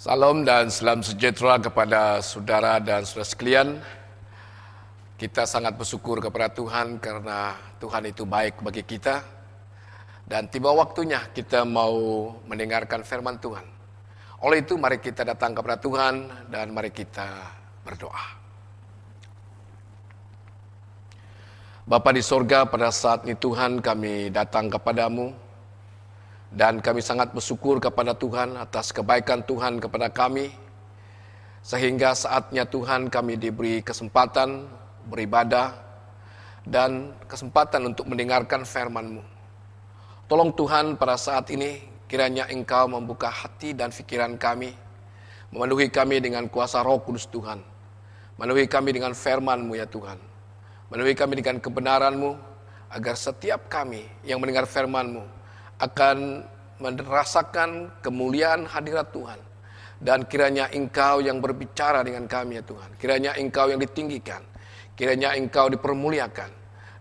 Salam dan salam sejahtera kepada saudara dan saudara sekalian. Kita sangat bersyukur kepada Tuhan karena Tuhan itu baik bagi kita. Dan tiba waktunya kita mau mendengarkan firman Tuhan. Oleh itu mari kita datang kepada Tuhan dan mari kita berdoa. Bapa di sorga, pada saat ini Tuhan kami datang kepadamu. Dan kami sangat bersyukur kepada Tuhan atas kebaikan Tuhan kepada kami. Sehingga saatnya Tuhan kami diberi kesempatan beribadah dan kesempatan untuk mendengarkan firman-Mu. Tolong Tuhan pada saat ini kiranya Engkau membuka hati dan pikiran kami. Memenuhi kami dengan kuasa Roh Kudus Tuhan. Memenuhi kami dengan firman-Mu ya Tuhan. Memenuhi kami dengan kebenaran-Mu agar setiap kami yang mendengar firman-Mu akan merasakan kemuliaan hadirat Tuhan. Dan kiranya Engkau yang berbicara dengan kami ya Tuhan. Kiranya Engkau yang ditinggikan. Kiranya Engkau dipermuliakan.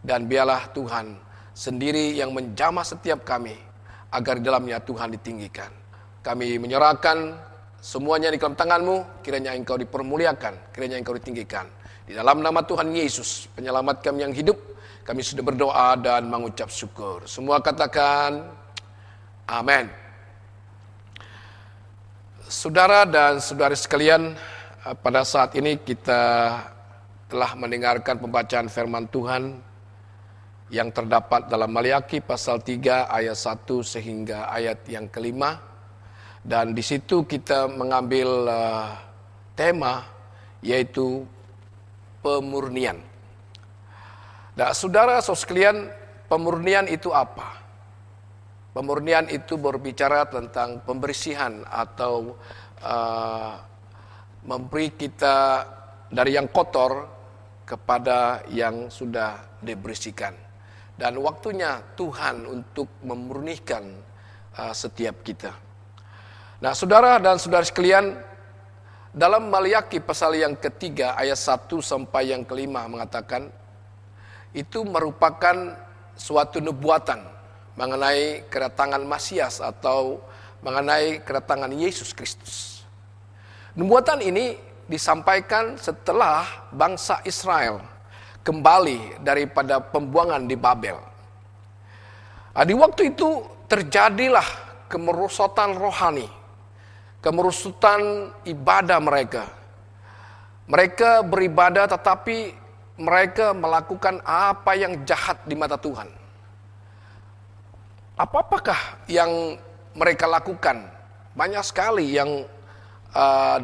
Dan biarlah Tuhan sendiri yang menjamah setiap kami, agar di dalamnya Tuhan ditinggikan. Kami menyerahkan semuanya di dalam tangan-Mu. Kiranya Engkau dipermuliakan. Kiranya Engkau ditinggikan. Di dalam nama Tuhan Yesus, penyelamat kami yang hidup, kami sudah berdoa dan mengucap syukur. Semua katakan amin. Saudara dan saudari sekalian, pada saat ini kita telah mendengarkan pembacaan firman Tuhan yang terdapat dalam Maliaki pasal 3 ayat 1 sehingga ayat yang kelima. Dan di situ kita mengambil tema yaitu pemurnian. Nah, saudara-saudara sekalian, pemurnian itu apa? Pemurnian itu berbicara tentang pembersihan atau memberi kita dari yang kotor kepada yang sudah dibersihkan. Dan waktunya Tuhan untuk memurnikan setiap kita. Nah, saudara dan saudara sekalian, dalam Maliaki pasal yang ketiga ayat 1 sampai yang kelima mengatakan, itu merupakan suatu nubuatan mengenai kedatangan Masias atau mengenai kedatangan Yesus Kristus. Nubuatan ini disampaikan setelah bangsa Israel kembali daripada pembuangan di Babel. Di waktu itu terjadilah kemerosotan rohani, kemerosotan ibadah mereka. Mereka beribadah tetapi mereka melakukan apa yang jahat di mata Tuhan. Apakah yang mereka lakukan? Banyak sekali yang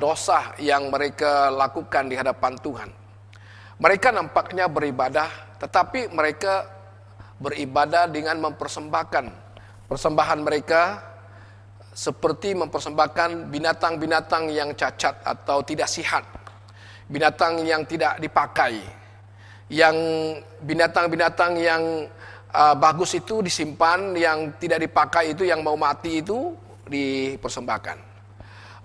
dosa yang mereka lakukan di hadapan Tuhan. Mereka nampaknya beribadah, tetapi mereka beribadah dengan mempersembahkan persembahan mereka seperti mempersembahkan binatang-binatang yang cacat atau tidak sihat, binatang yang tidak dipakai, yang binatang-binatang yang bagus itu disimpan, yang tidak dipakai itu, yang mau mati itu dipersembahkan.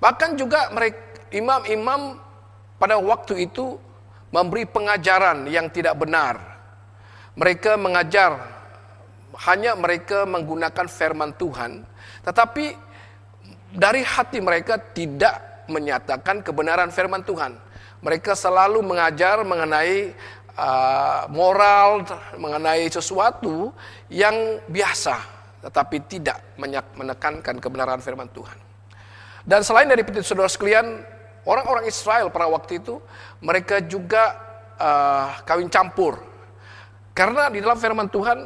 Bahkan juga mereka imam-imam pada waktu itu memberi pengajaran yang tidak benar. Mereka mengajar, hanya mereka menggunakan firman Tuhan, tetapi dari hati mereka tidak menyatakan kebenaran firman Tuhan. Mereka selalu mengajar mengenai moral, mengenai sesuatu yang biasa, tetapi tidak menekankan kebenaran firman Tuhan. Dan selain dari itu, saudara sekalian, orang-orang Israel pada waktu itu mereka juga kawin campur, karena di dalam firman Tuhan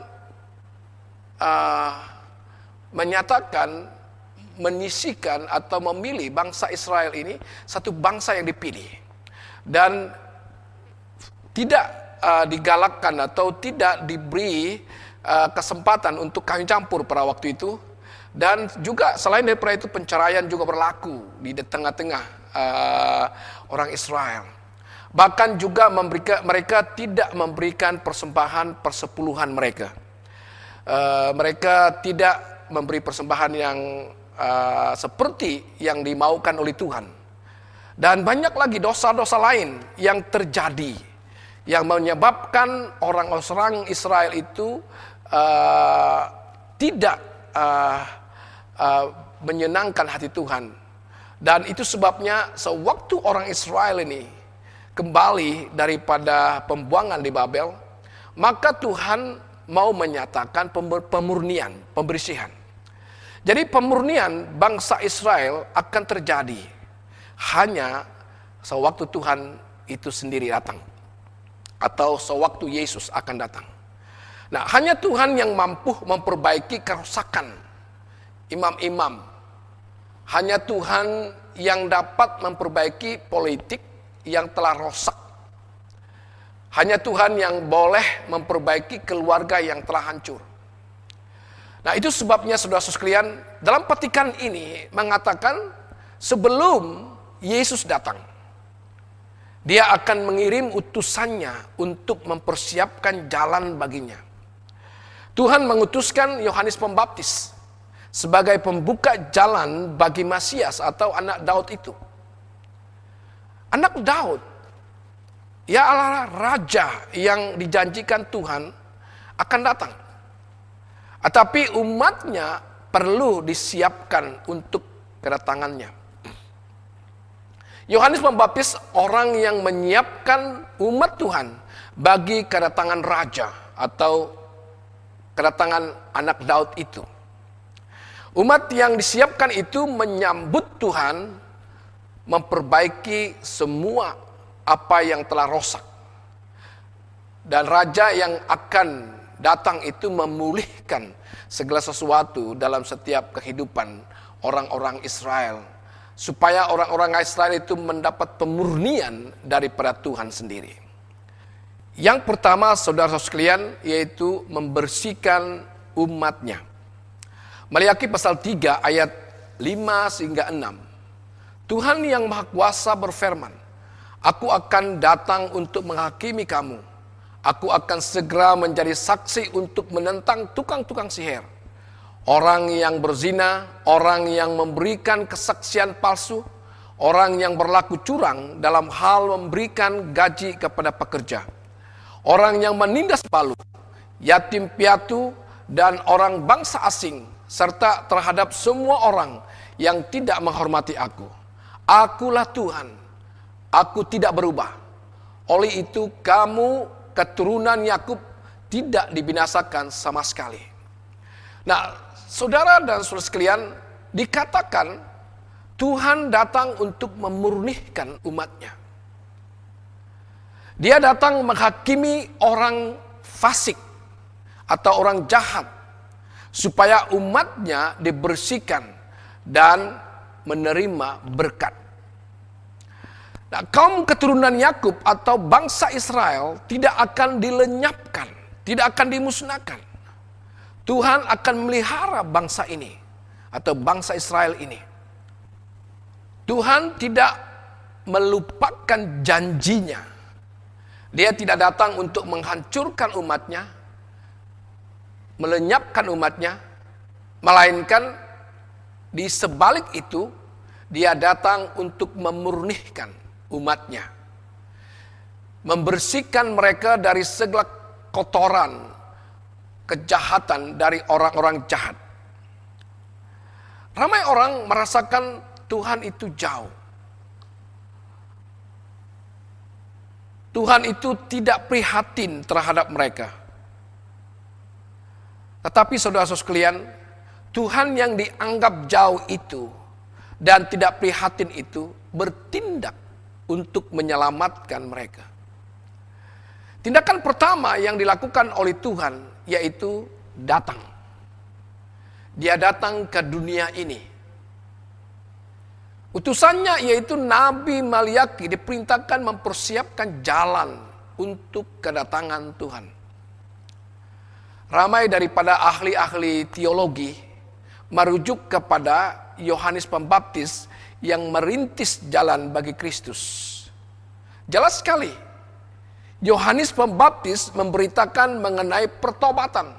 menyatakan, menyisikan atau memilih bangsa Israel ini satu bangsa yang dipilih dan tidak digalakkan atau tidak diberi kesempatan untuk kawin campur pada waktu itu. Dan juga selain daripada itu penceraian juga berlaku di tengah-tengah orang Israel. Bahkan juga mereka tidak memberikan persembahan persepuluhan mereka. Mereka tidak memberi persembahan yang seperti yang dimaukan oleh Tuhan. Dan banyak lagi dosa-dosa lain yang terjadi, yang menyebabkan orang-orang Israel itu tidak menyenangkan hati Tuhan. Dan itu sebabnya sewaktu orang Israel ini kembali daripada pembuangan di Babel, maka Tuhan mau menyatakan pemurnian, pembersihan. Jadi pemurnian bangsa Israel akan terjadi hanya sewaktu Tuhan itu sendiri datang, atau sewaktu Yesus akan datang. Nah, hanya Tuhan yang mampu memperbaiki kerusakan imam-imam. Hanya Tuhan yang dapat memperbaiki politik yang telah rosak. Hanya Tuhan yang boleh memperbaiki keluarga yang telah hancur. Nah, itu sebabnya saudara-saudara sekalian, dalam petikan ini mengatakan sebelum Yesus datang, Dia akan mengirim utusannya untuk mempersiapkan jalan baginya. Tuhan mengutuskan Yohanes Pembaptis sebagai pembuka jalan bagi Masias atau anak Daud itu. Anak Daud, ialah raja yang dijanjikan Tuhan akan datang. Tetapi umatnya perlu disiapkan untuk kedatangannya. Yohanes Pembaptis orang yang menyiapkan umat Tuhan bagi kedatangan raja atau kedatangan anak Daud itu. Umat yang disiapkan itu menyambut Tuhan, memperbaiki semua apa yang telah rosak. Dan raja yang akan datang itu memulihkan segala sesuatu dalam setiap kehidupan orang-orang Israel, supaya orang-orang Israel itu mendapat pemurnian daripada Tuhan sendiri. Yang pertama, saudara sekalian, yaitu membersihkan umatnya. Maliaki pasal 3 ayat 5-6. Tuhan yang Maha Kuasa berfirman, Aku akan datang untuk menghakimi kamu. Aku akan segera menjadi saksi untuk menentang tukang-tukang sihir, orang yang berzina, orang yang memberikan kesaksian palsu, orang yang berlaku curang dalam hal memberikan gaji kepada pekerja, orang yang menindas palu, yatim piatu, dan orang bangsa asing, serta terhadap semua orang yang tidak menghormati aku. Akulah Tuhan, aku tidak berubah. Oleh itu kamu keturunan Yakub tidak dibinasakan sama sekali. Nah, saudara dan saudara sekalian, dikatakan Tuhan datang untuk memurnikan umatnya. Dia datang menghakimi orang fasik atau orang jahat, supaya umatnya dibersihkan dan menerima berkat. Nah, kaum keturunan Yakub atau bangsa Israel tidak akan dilenyapkan, tidak akan dimusnahkan. Tuhan akan melihara bangsa ini atau bangsa Israel ini. Tuhan tidak melupakan janjinya. Dia tidak datang untuk menghancurkan umatnya, melenyapkan umatnya, melainkan di sebalik itu dia datang untuk memurnikan umatnya, membersihkan mereka dari segala kotoran, kejahatan dari orang-orang jahat. Ramai orang merasakan Tuhan itu jauh. Tuhan itu tidak prihatin terhadap mereka. Tetapi saudara-saudara sekalian, Tuhan yang dianggap jauh itu dan tidak prihatin itu bertindak untuk menyelamatkan mereka. Tindakan pertama yang dilakukan oleh Tuhan yaitu datang. Dia datang ke dunia ini. Utusannya yaitu Nabi Maliaki diperintahkan mempersiapkan jalan untuk kedatangan Tuhan. Ramai daripada ahli-ahli teologi merujuk kepada Yohanes Pembaptis yang merintis jalan bagi Kristus. Jelas sekali, Yohanes Pembaptis memberitakan mengenai pertobatan.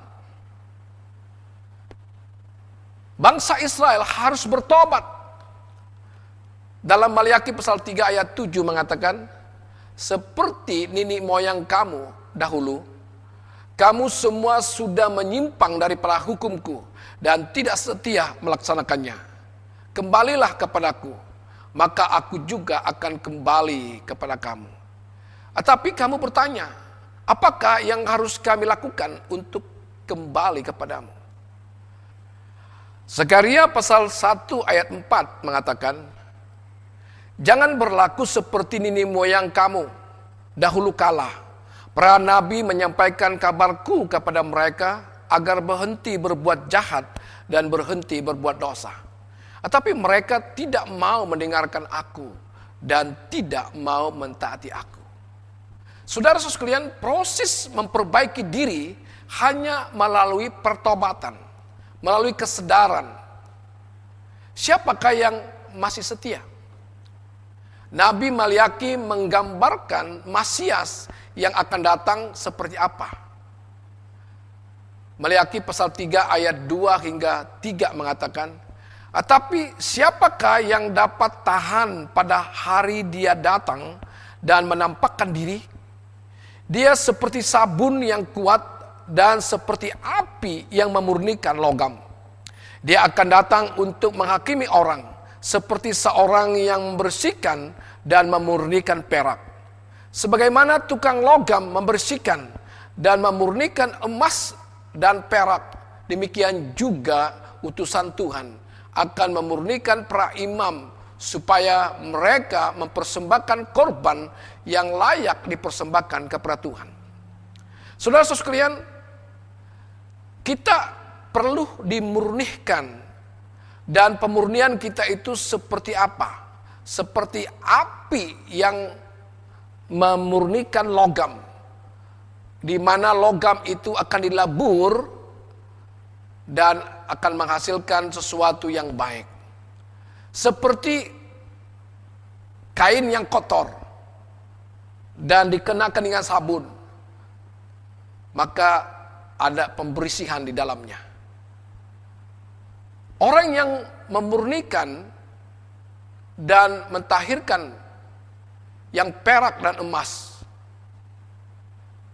Bangsa Israel harus bertobat. Dalam Maliaki pasal 3 ayat 7 mengatakan, seperti nenek moyang kamu dahulu, kamu semua sudah menyimpang daripada hukumku dan tidak setia melaksanakannya. Kembalilah kepadaku, maka aku juga akan kembali kepada kamu. Tetapi kamu bertanya, apakah yang harus kami lakukan untuk kembali kepadamu? Zakaria pasal 1 ayat 4 mengatakan, jangan berlaku seperti nenek moyang kamu dahulu kala. Para nabi menyampaikan kabarku kepada mereka agar berhenti berbuat jahat dan berhenti berbuat dosa. Tetapi mereka tidak mau mendengarkan aku dan tidak mau mentaati aku. Saudara sekalian, proses memperbaiki diri hanya melalui pertobatan, melalui kesadaran. Siapakah yang masih setia? Nabi Maliaki menggambarkan Masias yang akan datang seperti apa. Maliaki pasal 3 ayat 2 hingga 3 mengatakan, tetapi siapakah yang dapat tahan pada hari dia datang dan menampakkan diri? Dia seperti sabun yang kuat dan seperti api yang memurnikan logam. Dia akan datang untuk menghakimi orang, seperti seorang yang membersihkan dan memurnikan perak. Sebagaimana tukang logam membersihkan dan memurnikan emas dan perak, demikian juga utusan Tuhan akan memurnikan para imam supaya mereka mempersembahkan korban yang layak dipersembahkan kepada Tuhan. Saudara-saudara sekalian, kita perlu dimurnikan, dan pemurnian kita itu seperti apa? Seperti api yang memurnikan logam, di mana logam itu akan dilabur dan akan menghasilkan sesuatu yang baik. Seperti kain yang kotor dan dikenakan dengan sabun, maka ada pembersihan di dalamnya. Orang yang memurnikan dan mentahirkan yang perak dan emas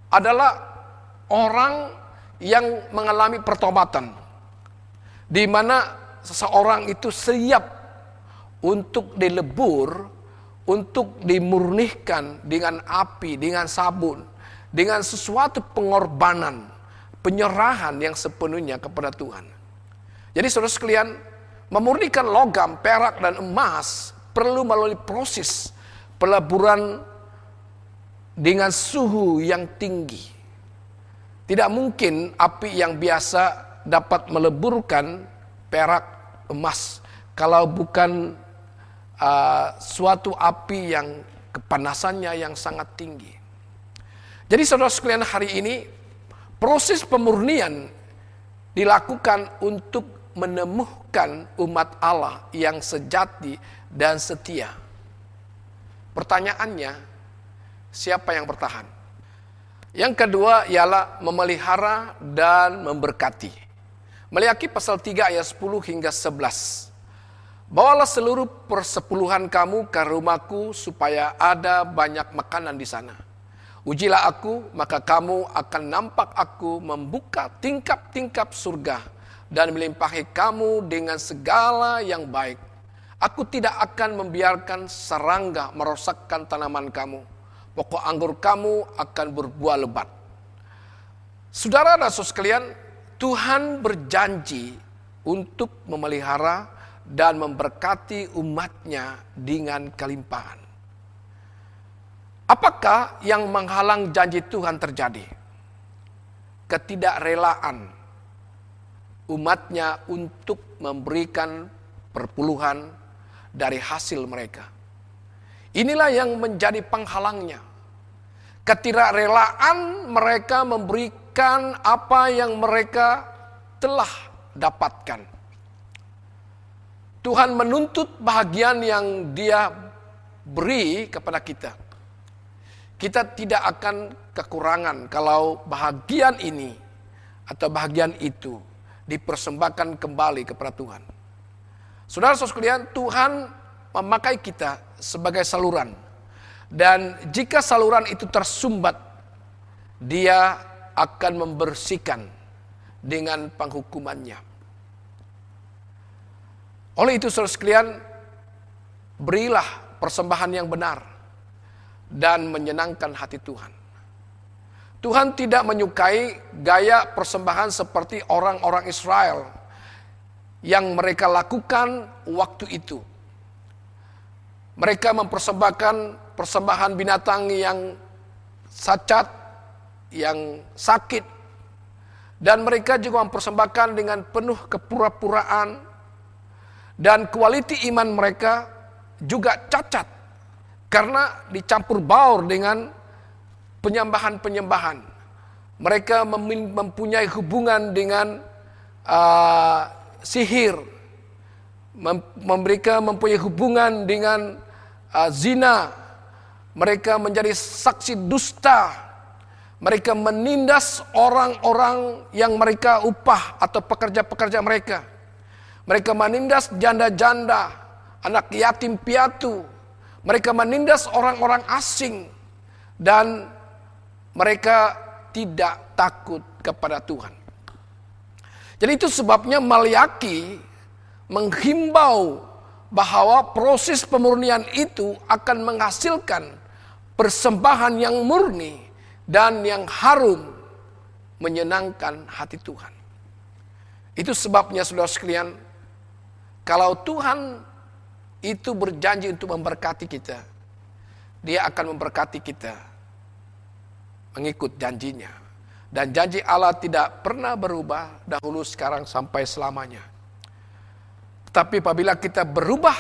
adalah orang yang mengalami pertobatan, di mana seseorang itu siap untuk dilebur, untuk dimurnikan dengan api, dengan sabun, dengan sesuatu pengorbanan, penyerahan yang sepenuhnya kepada Tuhan. Jadi saudara sekalian, memurnikan logam, perak dan emas perlu melalui proses peleburan dengan suhu yang tinggi. Tidak mungkin api yang biasa dapat meleburkan perak, emas, kalau bukan suatu api yang kepanasannya yang sangat tinggi. Jadi saudara sekalian, hari ini proses pemurnian dilakukan untuk menemukan umat Allah yang sejati dan setia. Pertanyaannya, siapa yang bertahan? Yang kedua ialah memelihara dan memberkati. Maliaki pasal 3 ayat 10 hingga 11. Bawalah seluruh persepuluhan kamu ke rumahku supaya ada banyak makanan di sana. Ujilah aku, maka kamu akan nampak aku membuka tingkap-tingkap surga dan melimpahi kamu dengan segala yang baik. Aku tidak akan membiarkan serangga merosakkan tanaman kamu. Pokok anggur kamu akan berbuah lebat. Saudara dan saudara sekalian, Tuhan berjanji untuk memelihara dan memberkati umatnya dengan kelimpahan. Apakah yang menghalang janji Tuhan terjadi? Ketidakrelaan umatnya untuk memberikan perpuluhan dari hasil mereka. Inilah yang menjadi penghalangnya. Ketidakrelaan mereka memberikan apa yang mereka telah dapatkan. Tuhan menuntut bahagian yang Dia beri kepada kita. Kita tidak akan kekurangan kalau bahagian ini atau bahagian itu dipersembahkan kembali kepada Tuhan. Saudara-saudara sekalian, Tuhan memakai kita sebagai saluran. Dan jika saluran itu tersumbat, Dia akan membersihkan dengan penghukumannya. Oleh itu saudara sekalian, berilah persembahan yang benar dan menyenangkan hati Tuhan. Tuhan tidak menyukai gaya persembahan seperti orang-orang Israel yang mereka lakukan waktu itu. Mereka mempersembahkan persembahan binatang yang cacat, yang sakit, dan mereka juga mempersembahkan dengan penuh kepura-puraan, dan kualiti iman mereka juga cacat karena dicampur baur dengan penyembahan-penyembahan. Mereka mempunyai hubungan dengan sihir, mereka mempunyai hubungan dengan zina, mereka menjadi saksi dusta, mereka menindas orang-orang yang mereka upah atau pekerja-pekerja mereka. Mereka menindas janda-janda, anak yatim piatu, mereka menindas orang-orang asing, dan mereka tidak takut kepada Tuhan. Jadi itu sebabnya Maliaki menghimbau bahwa proses pemurnian itu akan menghasilkan persembahan yang murni dan yang harum, menyenangkan hati Tuhan. Itu sebabnya saudara sekalian, kalau Tuhan itu berjanji untuk memberkati kita, Dia akan memberkati kita mengikut janjinya. Dan janji Allah tidak pernah berubah dahulu, sekarang, sampai selamanya. Tapi apabila kita berubah,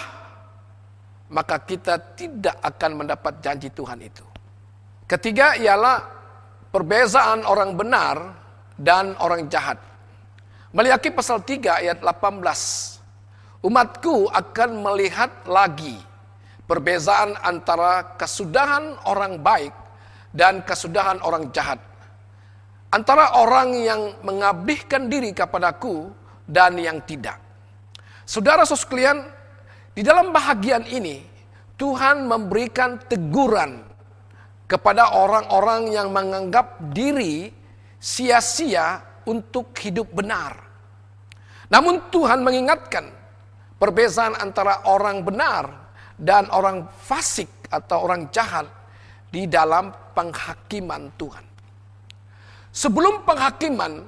maka kita tidak akan mendapat janji Tuhan itu. Ketiga ialah perbezaan orang benar dan orang jahat. Maliaki pasal 3 ayat 18. Umatku akan melihat lagi perbezaan antara kesudahan orang baik dan kesudahan orang jahat, antara orang yang mengabdikan diri kepadaku dan yang tidak. Saudara sekalian, di dalam bahagian ini Tuhan memberikan teguran kepada orang-orang yang menganggap diri sia-sia untuk hidup benar. Namun Tuhan mengingatkan perbezaan antara orang benar dan orang fasik atau orang jahat di dalam penghakiman Tuhan. Sebelum penghakiman,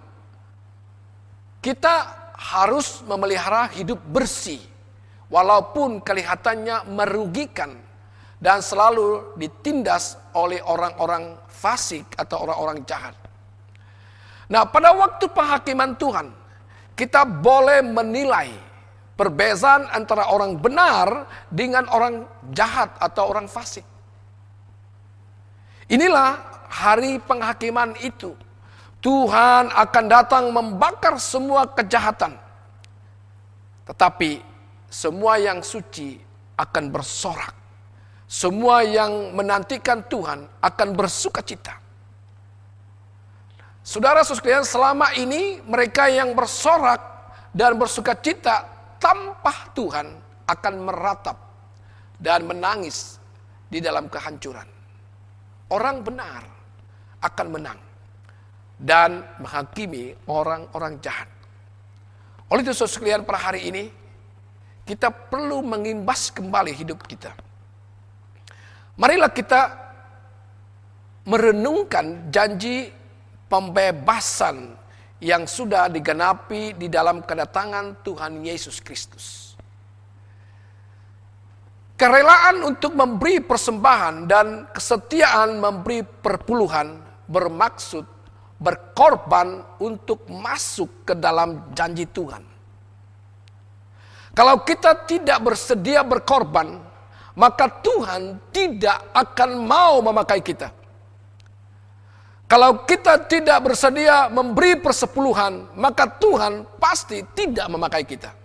kita harus memelihara hidup bersih, walaupun kelihatannya merugikan dan selalu ditindas oleh orang-orang fasik atau orang-orang jahat. Nah, pada waktu penghakiman Tuhan, kita boleh menilai perbezaan antara orang benar dengan orang jahat atau orang fasik. Inilah hari penghakiman itu. Tuhan akan datang membakar semua kejahatan. Tetapi semua yang suci akan bersorak. Semua yang menantikan Tuhan akan bersukacita. Saudara sekalian, selama ini mereka yang bersorak dan bersukacita tanpa Tuhan akan meratap dan menangis di dalam kehancuran. Orang benar akan menang dan menghakimi orang-orang jahat. Oleh itu saudara sekalian, pada hari ini kita perlu mengimbas kembali hidup kita. Marilah kita merenungkan janji pembebasan yang sudah digenapi di dalam kedatangan Tuhan Yesus Kristus. Kerelaan untuk memberi persembahan dan kesetiaan memberi perpuluhan bermaksud berkorban untuk masuk ke dalam janji Tuhan. Kalau kita tidak bersedia berkorban, maka Tuhan tidak akan mau memakai kita. Kalau kita tidak bersedia memberi persepuluhan, maka Tuhan pasti tidak memakai kita.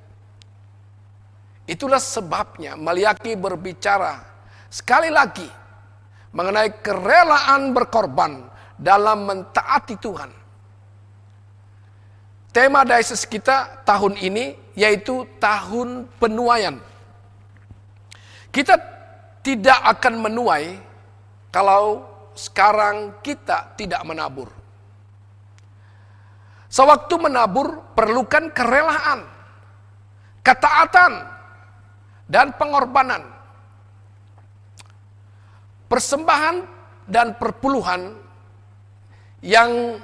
Itulah sebabnya Maliaki berbicara sekali lagi mengenai kerelaan berkorban dalam mentaati Tuhan. Tema diocese kita tahun ini yaitu tahun penuaian. Kita tidak akan menuai kalau sekarang kita tidak menabur. Sewaktu menabur perlukan kerelaan, ketaatan, dan pengorbanan. persembahan dan perpuluhan yang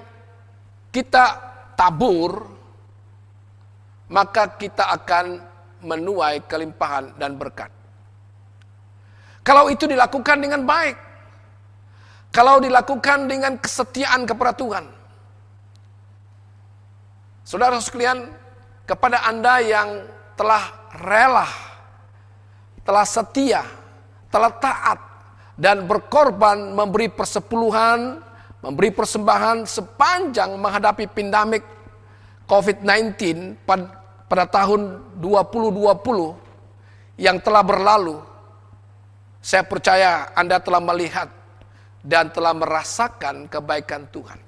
kita tabur, maka kita akan menuai kelimpahan dan berkat. Kalau itu dilakukan dengan baik, kalau dilakukan dengan kesetiaan kepada Tuhan. Saudara sekalian, kepada Anda yang telah rela, telah setia, telah taat, dan berkorban memberi persepuluhan, memberi persembahan sepanjang menghadapi pandemik COVID-19 pada tahun 2020 yang telah berlalu, saya percaya Anda telah melihat dan telah merasakan kebaikan Tuhan.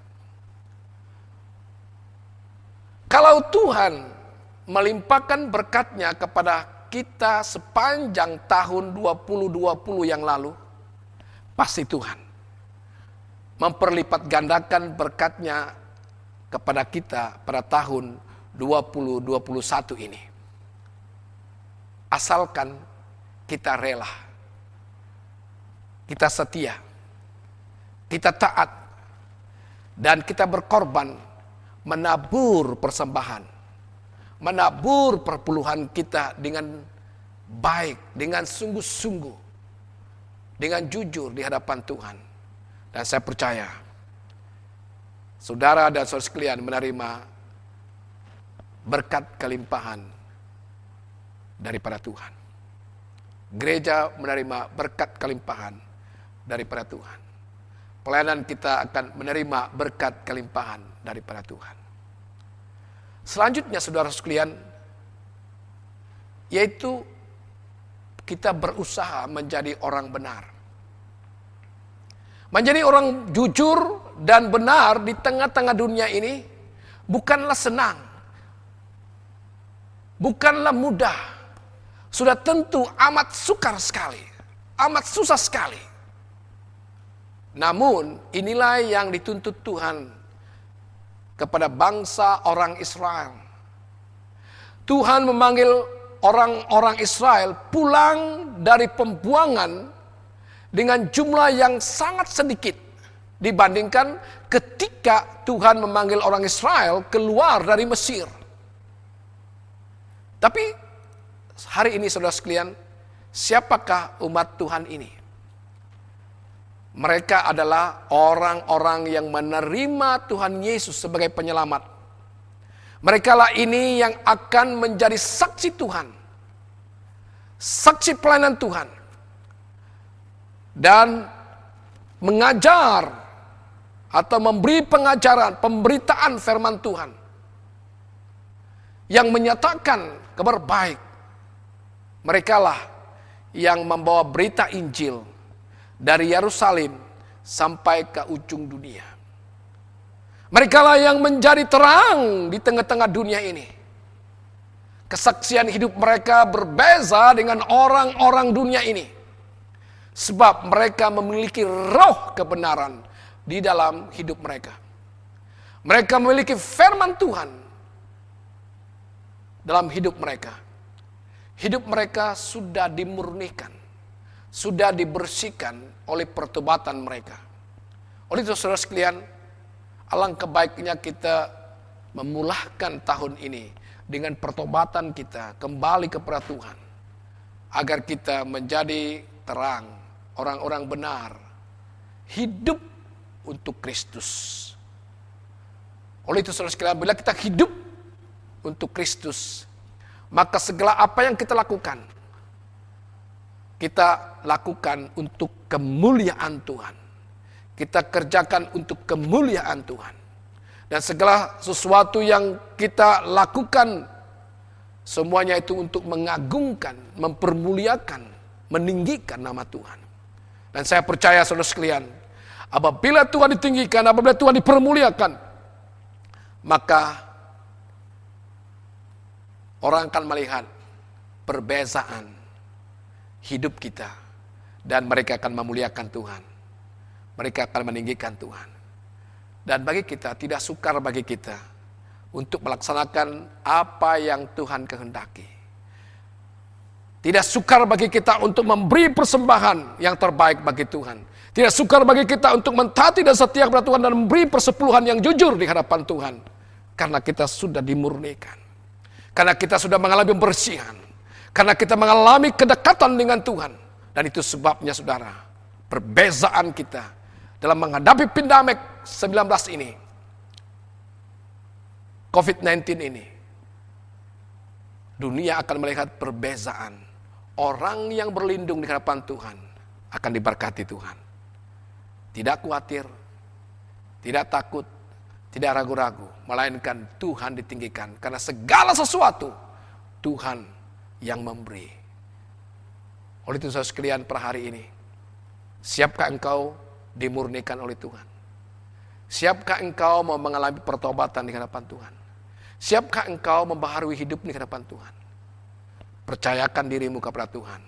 Kalau Tuhan melimpahkan berkat-Nya kepada kita sepanjang tahun 2020 yang lalu, pasti Tuhan memperlipat gandakan berkat-Nya kepada kita pada tahun 2021 ini. Asalkan kita rela, kita setia, kita taat, dan kita berkorban menabur persembahan, menabur perpuluhan kita dengan baik, dengan sungguh-sungguh, dengan jujur di hadapan Tuhan. Dan saya percaya saudara dan saudara sekalian menerima berkat kelimpahan daripada Tuhan. Gereja menerima berkat kelimpahan daripada Tuhan. Pelayanan kita akan menerima berkat kelimpahan daripada Tuhan. Selanjutnya saudara sekalian, yaitu kita berusaha menjadi orang benar. Menjadi orang jujur dan benar di tengah-tengah dunia ini bukanlah senang, bukanlah mudah. Sudah tentu amat sukar sekali, amat susah sekali. Namun inilah yang dituntut Tuhan kepada bangsa orang Israel. Tuhan memanggil orang-orang Israel pulang dari pembuangan dengan jumlah yang sangat sedikit dibandingkan ketika Tuhan memanggil orang Israel keluar dari Mesir. Tapi hari ini saudara sekalian, siapakah umat Tuhan ini? Mereka adalah orang-orang yang menerima Tuhan Yesus sebagai penyelamat. Merekalah ini yang akan menjadi saksi Tuhan, saksi pelayanan Tuhan, dan mengajar atau memberi pengajaran, pemberitaan firman Tuhan yang menyatakan kabar baik. Merekalah yang membawa berita Injil dari Yerusalem sampai ke ujung dunia. Merekalah yang menjadi terang di tengah-tengah dunia ini. Kesaksian hidup mereka berbeza dengan orang-orang dunia ini. Sebab mereka memiliki roh kebenaran di dalam hidup mereka. Mereka memiliki firman Tuhan dalam hidup mereka. Hidup mereka sudah dimurnikan, sudah dibersihkan oleh pertobatan mereka. Oleh itu saudara sekalian, alangkah baiknya kita memulahkan tahun ini dengan pertobatan kita kembali kepada Tuhan, agar kita menjadi terang, orang-orang benar, hidup untuk Kristus. Oleh itu saudara sekalian, bila kita hidup untuk Kristus, maka segala apa yang kita lakukan untuk kemuliaan Tuhan. Kita kerjakan untuk kemuliaan Tuhan. Dan segala sesuatu yang kita lakukan, semuanya itu untuk mengagungkan, mempermuliakan, meninggikan nama Tuhan. Dan saya percaya saudara sekalian, apabila Tuhan ditinggikan, apabila Tuhan dipermuliakan, maka orang akan melihat perbezaan hidup kita, dan mereka akan memuliakan Tuhan. Mereka akan meninggikan Tuhan. Dan bagi kita, tidak sukar bagi kita untuk melaksanakan apa yang Tuhan kehendaki. Tidak sukar bagi kita untuk memberi persembahan yang terbaik bagi Tuhan. Tidak sukar bagi kita untuk mentaati dan setia kepada Tuhan dan memberi persepuluhan yang jujur di hadapan Tuhan. Karena kita sudah dimurnikan. Karena kita sudah mengalami pembersihan. Karena kita mengalami kedekatan dengan Tuhan. Dan itu sebabnya saudara, perbezaan kita dalam menghadapi pandemi 19 ini, COVID-19 ini, dunia akan melihat perbezaan. Orang yang berlindung di hadapan Tuhan akan diberkati Tuhan. Tidak khawatir, tidak takut, tidak ragu-ragu, melainkan Tuhan ditinggikan. Karena segala sesuatu Tuhan yang memberi. Oleh itu saudara sekalian, per hari ini, siapkah engkau dimurnikan oleh Tuhan? Siapkah engkau mau mengalami pertobatan di hadapan Tuhan? Siapkah engkau membaharui hidup di hadapan Tuhan? Percayakan dirimu kepada Tuhan,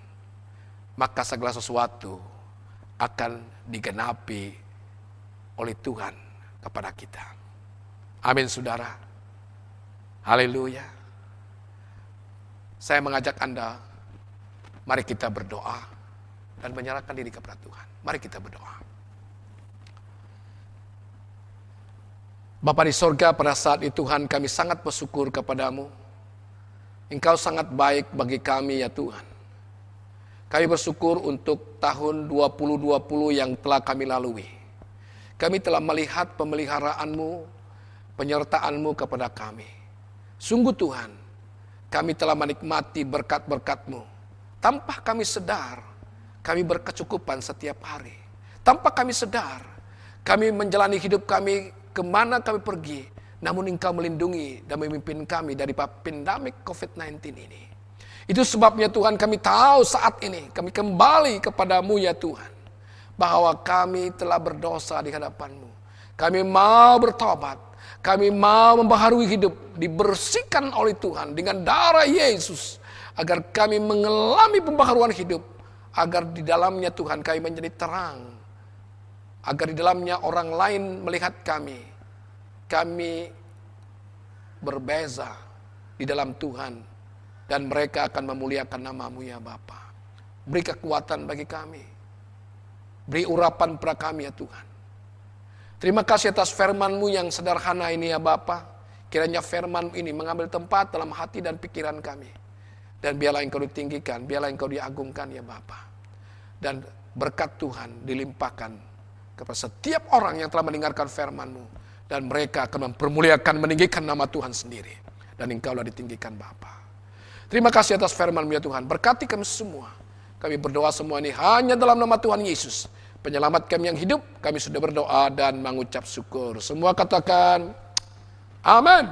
maka segala sesuatu akan digenapi oleh Tuhan kepada kita. Amin saudara. Haleluya. Saya mengajak Anda, mari kita berdoa dan menyerahkan diri kepada Tuhan. Mari kita berdoa. Bapa di sorga, pada saat ini Tuhan, kami sangat bersyukur kepadamu. Engkau sangat baik bagi kami ya Tuhan. Kami bersyukur untuk tahun 2020 yang telah kami lalui. Kami telah melihat pemeliharaanmu, penyertaan-Mu kepada kami. Sungguh Tuhan, kami telah menikmati berkat-berkat-Mu. Tanpa kami sadar, kami berkecukupan setiap hari. Tanpa kami sadar, kami menjalani hidup kami kemana kami pergi. Namun Engkau melindungi dan memimpin kami dari pandemi COVID-19 ini. Itu sebabnya Tuhan, kami tahu saat ini kami kembali kepadamu ya Tuhan. Bahwa kami telah berdosa di hadapan-Mu. Kami mau bertobat. Kami mau membaharui hidup. Dibersihkan oleh Tuhan dengan darah Yesus. Agar kami mengalami pembaharuan hidup. Agar di dalamnya Tuhan kami menjadi terang. Agar di dalamnya orang lain melihat kami. Kami berbeza di dalam Tuhan. Dan mereka akan memuliakan nama-Mu ya Bapa. Beri kekuatan bagi kami. Beri urapan pada kami ya Tuhan. Terima kasih atas firman-Mu yang sederhana ini ya Bapa. Kiranya firman ini mengambil tempat dalam hati dan pikiran kami. Dan biarlah Engkau ditinggikan, biarlah Engkau diagungkan ya Bapa. Dan berkat Tuhan dilimpahkan kepada setiap orang yang telah mendengarkan firman-Mu. Dan mereka akan mempermuliakan, meninggikan nama Tuhan sendiri. Dan Engkaulah ditinggikan Bapa. Terima kasih atas firman-Mu ya Tuhan. Berkati kami semua. Kami berdoa semua ini hanya dalam nama Tuhan Yesus. Penyelamat kami yang hidup. Kami sudah berdoa dan mengucap syukur. Semua katakan, amin.